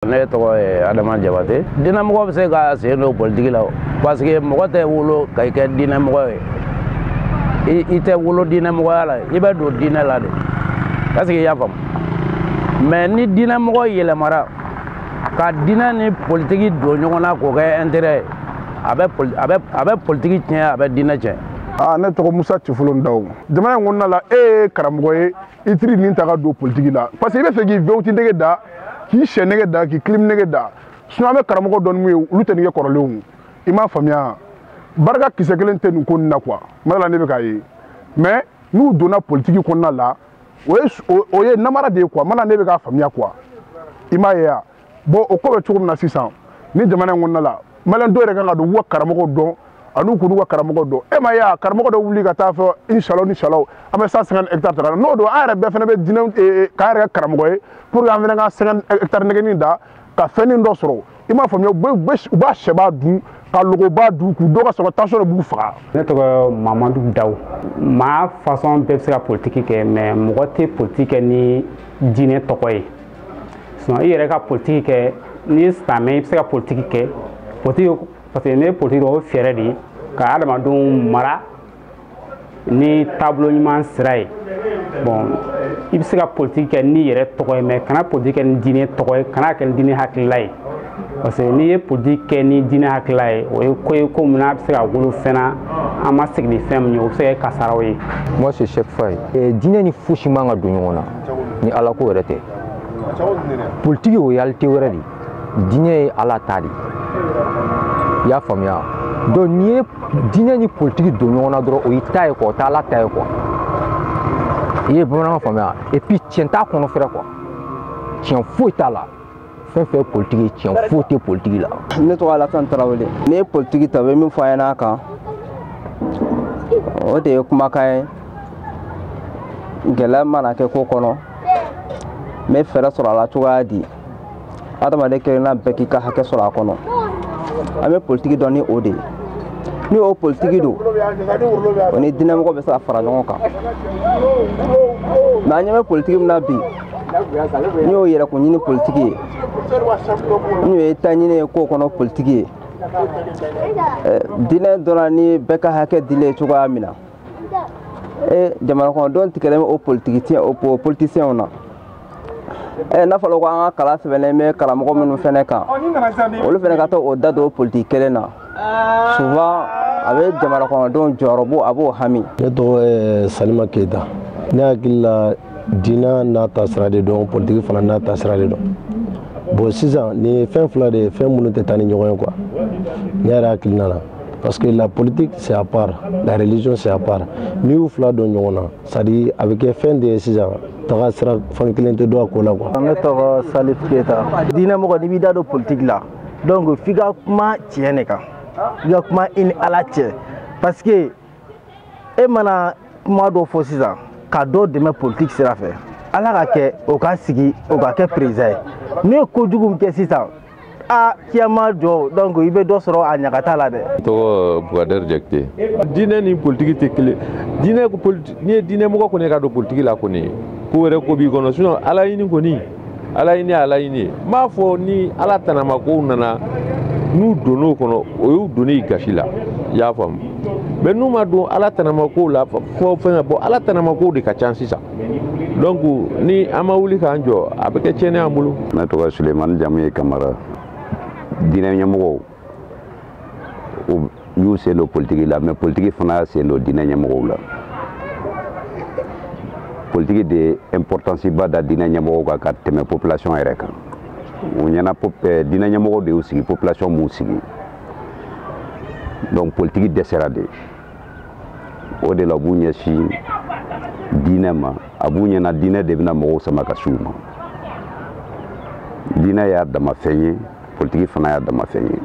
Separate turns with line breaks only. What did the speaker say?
Ne tɔgɔ ye Adama Jabate. Diinɛmɔgɔ bɛ se ka sen don politique la parce que mɔgɔ tɛ wolo ka kɛ diinɛmɔgɔ ye. I tɛ wolo diinɛmɔgɔya la, I bɛ don diinɛ la de. Est-ce que i y'a faamu? Mais ni diinɛmɔgɔ yɛlɛmara ka diinɛ ni politique don ɲɔgɔn na k'o kɛ intérêt ye, a bɛ politique tiɲɛ, a bɛ diinɛ tiɲɛ.
Ne tɔgɔ Musa Cifolo Ndaw. Jamana in kɔnɔna la, e ye karamɔgɔ ye, i tiri nin ta ka don politique la. Parce que i bɛ fɛ k'i vewuti nege da, k'i sɛ nege da, k'i kilim nege da. Sinon an bɛ karamɔgɔ dɔn mun ye, olu tɛ nin kɛ kɔrɔlenw. I m'a faamuya. Barika kisɛ kelen tɛ nin ko nin na quoi. Madala ne bɛ k'a ye. Mais n'u donna politique kɔnɔna la, o ye namara de ye quoi. Madala ne bɛ k'a faamuya quoi. I m'a ye wa? Bon o ko bɛ cogo min na sisan, ni jamana in kɔnɔna la, maliyɛn dɔ yɛrɛ kan ka don u ka karamɔgɔ dɔn. Anu k'u ka karamɔgɔ dɔn. E ma ye wa? Karamɔgɔ dɔ wuli ka taa fɔ inshallah an bɛ 150 hectares ta ka na. N'o don an yɛrɛ bɛɛ fana bɛ diinɛ k'an yɛrɛ kɛ karamɔgɔ ye pour que an fana ka 50 hectares nɛgɛnin da ka fɛnnin dɔ sɔrɔ. I m'a faamuya? U b'a sɛba dun ka logoba dun k'u dɔ ka sɔrɔ tension de b'u faga.
Ne tɔgɔ Mamadu Dawu. Maa façon bɛɛ bɛ se ka politique kɛ mais mɔgɔ tɛ politique kɛ ni diinɛ tɔgɔ ye. Sinon i yɛrɛ ka politique kɛ n'i ye silamɛ i bɛ se ka politique kɛ parce que ne ye politique o ye fɛɛrɛ de ye ka adamadenw mara ni taabolo ɲuman sira ye. Bon i bɛ se ka politique kɛ n'i yɛrɛ tɔgɔ ye mais kana politique kɛ ni diinɛ tɔgɔ ye, kana kɛ ni diinɛ hakilila ye. Parce que n'i ye politique kɛ ni diinɛ hakilila ye o ye ko ye ko min n'a bɛ se ka wolo fɛn na an ma sigi ni fɛn min ye o bɛ se ka kɛ kasaraw ye.
Moi c'est Cheikh Faye. Diinɛ ni fosi man ka don ɲɔgɔn na ni Ala ko yɛrɛ tɛ. Politique o ye réalité wɛrɛ de ye. Diinɛ ye Ala ta de ye. I y'a faamuya? Donc n'i ye diinɛ ni politique don ɲɔgɔn na dɔrɔn o y'i ta ye quoi, o tɛ Ala ta ye quoi. I ye bamanankan faamuya? Et puis tiɲɛ t'a kɔnɔ fɛrɛ quoi. Tiɲɛ foyi t'a la. Fɛn fɛn politique ye tiɲɛ foyi tɛ politique la.
Ne tɔgɔ Alassane Tarawele. N'i ye politique ta u bɛ min fɔ an ɲɛna a kan o de ye kumakan ye. Gɛlɛya mana kɛ ko kɔnɔ n bɛ fɛɛrɛ sɔrɔ a la cogoya di. Adamaden kelenna bɛɛ k'i ka hakɛ sɔrɔ a kɔnɔ. An bɛ politique dɔn ni o de ye. Ni o politique don o ni diinɛmɔgɔ bɛ se ka fara ɲɔgɔn kan. Mais an ɲɛ bɛ politique min na bi n'i y'o yɛrɛkun ɲini politique ye n'o ye ta ɲini ye k'o kɔnɔ politique ye diinɛ dɔnna ni bɛɛ ka hakɛ dilen cogoya min na jamana kɔnɔdenw tigɛlen bɛ o politicien na. N'a fɔra ko an ka kalan sɛbɛnnen bɛ karamɔgɔ minnu fɛnɛ kan olu fɛnɛ ka taa o da don o politique kelen na souvent a bɛ jamana kɔnɔdenw jɔyɔrɔ a b'o hami.
Ne tɔgɔ ye Salima Keyita. Ne hakili la diinɛ n'a taasira de dɔn politique fana n'a taasira de dɔn. Bon sisan nin ye fɛn fila de ye fɛn minnu tɛ taa ni ɲɔgɔn ye quoi. Ne yɛrɛ hakilina la parce que la politique c'est à part, la religion c'est à part. N'i y'u fila dɔn ɲɔgɔn na c'est à dire a bɛ kɛ fɛn de ye sisan taga sira fan kelen tɛ dɔn a ko la quoi.
Ne tɔgɔ Salif Keyita. Diinɛmɔgɔ n'i b'i da don politique la donc f'i ka kuma tiɲɛ de kan, f'i ka kuma i ni Ala cɛ parce que e mana kuma dɔ fɔ sisan ka dɔ dɛmɛ politique sira fɛ Ala ka kɛ o ka sigi o ka kɛ président ye. N'i ye kojugu min kɛ sisan kiyama jɔ donc i bɛ dɔ sɔrɔ a ɲagata la dɛ.
Tɔgɔ Bougader Jakite. Diinɛ ni politique tɛ kelen. N'i ye diinɛmɔgɔ kɔni ka don politique la kɔni ko wɛrɛ ko b'i kɔnɔ sinon Ala ɲini kɔni Ala ɲini Ala ɲini. N b'a fɔ ni Ala tɛnɛmakow nana n'u donn'o kɔnɔ o y'u donni gasi la. I y'a faamu? Mais n'u ma don Ala tɛnɛmakow la fɔ fɛn bon Ala tɛnɛmakow de ka ca sisan. Donc ni an ma wuli k'an jɔ a bɛ kɛ tiɲɛni an bolo.
Ne tɔgɔ Sulemani Jamuye Kamara. Diinɛ ɲɛmɔgɔw u y'u sen don politique la mais politique fana y'a sen don diinɛ ɲɛmɔgɔw la. Politique de importance ba da diinɛ ɲɛmɔgɔw kan ka tɛmɛ population yɛrɛ kan. U ɲɛna diinɛ ɲɛmɔgɔw de y'u sigi population m'u sigi. Donc politique dɛsɛra de. O de la u b'u ɲɛsin diinɛ ma a b'u ɲɛna diinɛ de bɛna mɔgɔw sama ka s'u ma. Diinɛ y'a dama fɛn ye politique fana y'a dama fɛn ye.